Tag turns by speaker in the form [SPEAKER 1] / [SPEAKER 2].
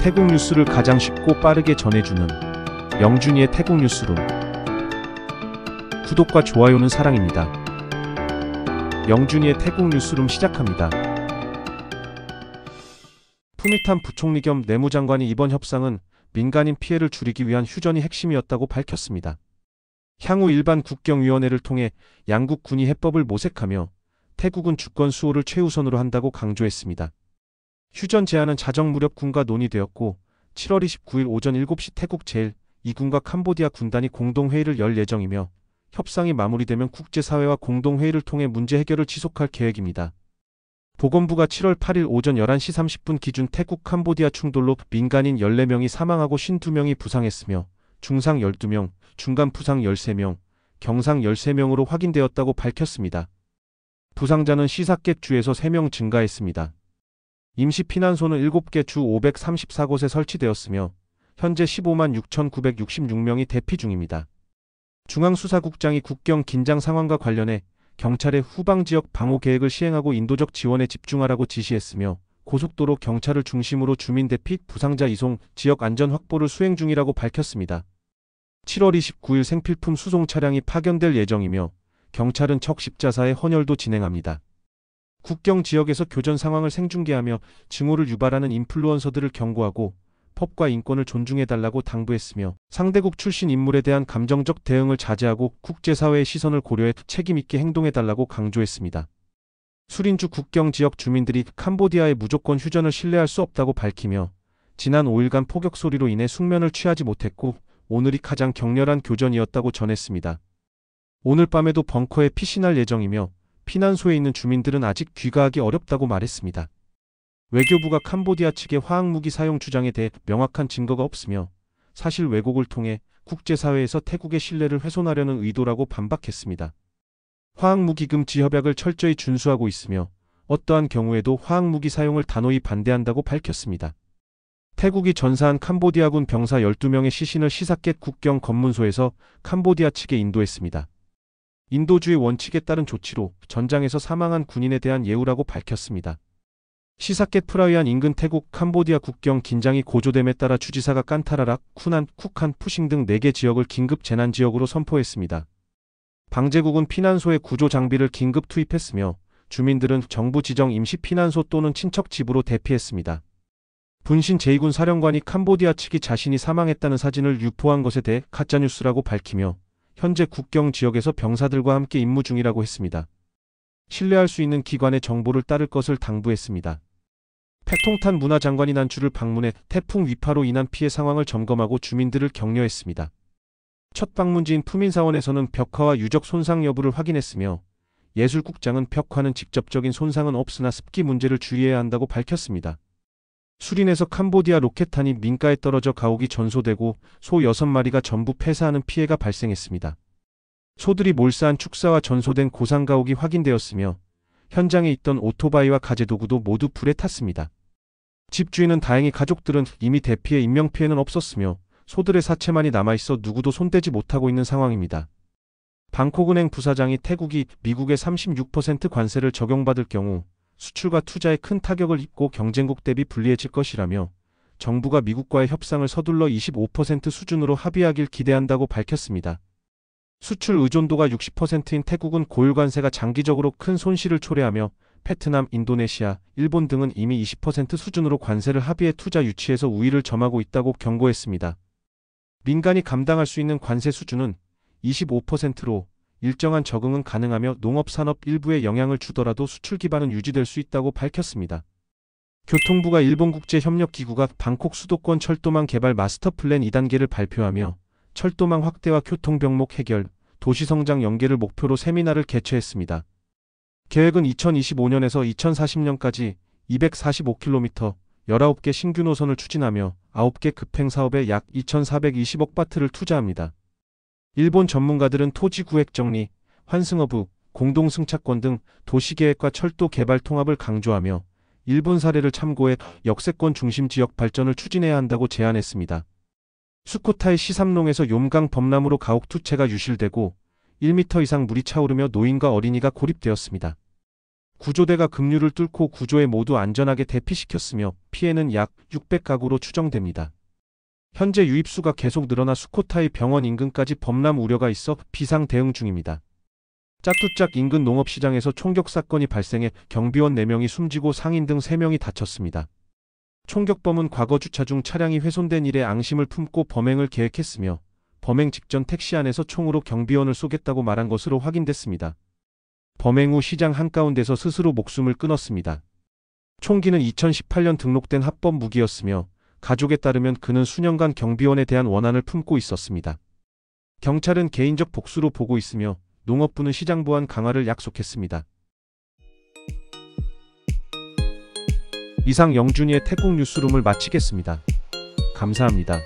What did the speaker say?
[SPEAKER 1] 태국 뉴스를 가장 쉽고 빠르게 전해주는 영준이의 태국 뉴스룸. 구독과 좋아요는 사랑입니다. 영준이의 태국 뉴스룸 시작합니다. 푸미탄 부총리 겸 내무장관이 이번 협상은 민간인 피해를 줄이기 위한 휴전이 핵심이었다고 밝혔습니다. 향후 일반 국경위원회를 통해 양국 군이 해법을 모색하며 태국은 주권 수호를 최우선으로 한다고 강조했습니다. 휴전 제안은 자정무렵군과 논의되었고 7월 29일 오전 7시 태국 제2군과 캄보디아 군단이 공동회의를 열 예정이며 협상이 마무리되면 국제사회와 공동회의를 통해 문제 해결을 지속할 계획입니다. 보건부가 7월 8일 오전 11시 30분 기준 태국 캄보디아 충돌로 민간인 14명이 사망하고 52명이 부상했으며 중상 12명, 중간 부상 13명, 경상 13명으로 확인되었다고 밝혔습니다. 부상자는 시사켓 주에서 3명 증가했습니다. 임시 피난소는 7개 주 534곳에 설치되었으며 현재 15만 6,966명이 대피 중입니다. 중앙수사국장이 국경 긴장 상황과 관련해 경찰의 후방지역 방호 계획을 시행하고 인도적 지원에 집중하라고 지시했으며 고속도로 경찰을 중심으로 주민 대피, 부상자 이송, 지역 안전 확보를 수행 중이라고 밝혔습니다. 7월 29일 생필품 수송 차량이 파견될 예정이며 경찰은 척 십자사의 헌혈도 진행합니다. 국경 지역에서 교전 상황을 생중계하며 증오를 유발하는 인플루언서들을 경고하고 법과 인권을 존중해달라고 당부했으며 상대국 출신 인물에 대한 감정적 대응을 자제하고 국제사회의 시선을 고려해 책임있게 행동해달라고 강조했습니다. 수린주 국경 지역 주민들이 캄보디아의 무조건 휴전을 신뢰할 수 없다고 밝히며 지난 5일간 폭격 소리로 인해 숙면을 취하지 못했고 오늘이 가장 격렬한 교전이었다고 전했습니다. 오늘 밤에도 벙커에 피신할 예정이며 피난소에 있는 주민들은 아직 귀가하기 어렵다고 말했습니다. 외교부가 캄보디아 측의 화학무기 사용 주장에 대해 명확한 증거가 없으며 사실 왜곡을 통해 국제사회에서 태국의 신뢰를 훼손하려는 의도라고 반박했습니다. 화학무기 금지 협약을 철저히 준수하고 있으며 어떠한 경우에도 화학무기 사용을 단호히 반대한다고 밝혔습니다. 태국이 전사한 캄보디아군 병사 12명의 시신을 시사켓 국경 검문소에서 캄보디아 측에 인도했습니다. 인도주의 원칙에 따른 조치로 전장에서 사망한 군인에 대한 예우라고 밝혔습니다. 시사켓 프라위안 인근 태국 캄보디아 국경 긴장이 고조됨에 따라 주지사가 깐타라락, 쿠난, 쿡한, 푸싱 등 4개 지역을 긴급 재난지역으로 선포했습니다. 방제국은 피난소에 구조 장비를 긴급 투입했으며 주민들은 정부 지정 임시 피난소 또는 친척 집으로 대피했습니다. 분신 제2군 사령관이 캄보디아 측이 자신이 사망했다는 사진을 유포한 것에 대해 가짜뉴스라고 밝히며 현재 국경 지역에서 병사들과 함께 임무 중이라고 했습니다. 신뢰할 수 있는 기관의 정보를 따를 것을 당부했습니다. 패통탄 문화장관이 난주를 방문해 태풍 위파로 인한 피해 상황을 점검하고 주민들을 격려했습니다. 첫 방문지인 푸민사원에서는 벽화와 유적 손상 여부를 확인했으며 예술국장은 벽화는 직접적인 손상은 없으나 습기 문제를 주의해야 한다고 밝혔습니다. 수린에서 캄보디아 로켓탄이 민가에 떨어져 가옥이 전소되고 소 6마리가 전부 폐사하는 피해가 발생했습니다. 소들이 몰사한 축사와 전소된 고상 가옥이 확인되었으며 현장에 있던 오토바이와 가재도구도 모두 불에 탔습니다. 집주인은 다행히 가족들은 이미 대피해 인명피해는 없었으며 소들의 사체만이 남아있어 누구도 손대지 못하고 있는 상황입니다. 방콕은행 부사장이 태국이 미국의 36% 관세를 적용받을 경우 수출과 투자에 큰 타격을 입고 경쟁국 대비 불리해질 것이라며 정부가 미국과의 협상을 서둘러 25% 수준으로 합의하길 기대한다고 밝혔습니다. 수출 의존도가 60%인 태국은 고율 관세가 장기적으로 큰 손실을 초래하며 베트남, 인도네시아, 일본 등은 이미 20% 수준으로 관세를 합의해 투자 유치에서 우위를 점하고 있다고 경고했습니다. 민간이 감당할 수 있는 관세 수준은 25%로 일정한 적응은 가능하며 농업산업 일부에 영향을 주더라도 수출 기반은 유지될 수 있다고 밝혔습니다. 교통부가 일본국제협력기구가 방콕 수도권 철도망 개발 마스터 플랜 2단계를 발표하며 철도망 확대와 교통병목 해결, 도시성장 연계를 목표로 세미나를 개최했습니다. 계획은 2025년에서 2040년까지 245km, 19개 신규 노선을 추진하며 9개 급행 사업에 약 2,420억 바트를 투자합니다. 일본 전문가들은 토지 구획 정리, 환승허브, 공동승차권 등 도시계획과 철도 개발 통합을 강조하며 일본 사례를 참고해 역세권 중심 지역 발전을 추진해야 한다고 제안했습니다. 수코타이 시삼농에서 용강 범람으로 가옥 투체가 유실되고 1m 이상 물이 차오르며 노인과 어린이가 고립되었습니다. 구조대가 급류를 뚫고 구조에 모두 안전하게 대피시켰으며 피해는 약 600가구로 추정됩니다. 현재 유입수가 계속 늘어나 수코타이 병원 인근까지 범람 우려가 있어 비상 대응 중입니다. 짜뚜짝 인근 농업시장에서 총격 사건이 발생해 경비원 4명이 숨지고 상인 등 3명이 다쳤습니다. 총격범은 과거 주차 중 차량이 훼손된 일에 앙심을 품고 범행을 계획했으며 범행 직전 택시 안에서 총으로 경비원을 쏘겠다고 말한 것으로 확인됐습니다. 범행 후 시장 한가운데서 스스로 목숨을 끊었습니다. 총기는 2018년 등록된 합법 무기였으며 가족에 따르면 그는 수년간 경비원에 대한 원한을 품고 있었습니다. 경찰은 개인적 복수로 보고 있으며 농업부는 시장 보안 강화를 약속했습니다. 이상 영준이의 태국 뉴스룸을 마치겠습니다. 감사합니다.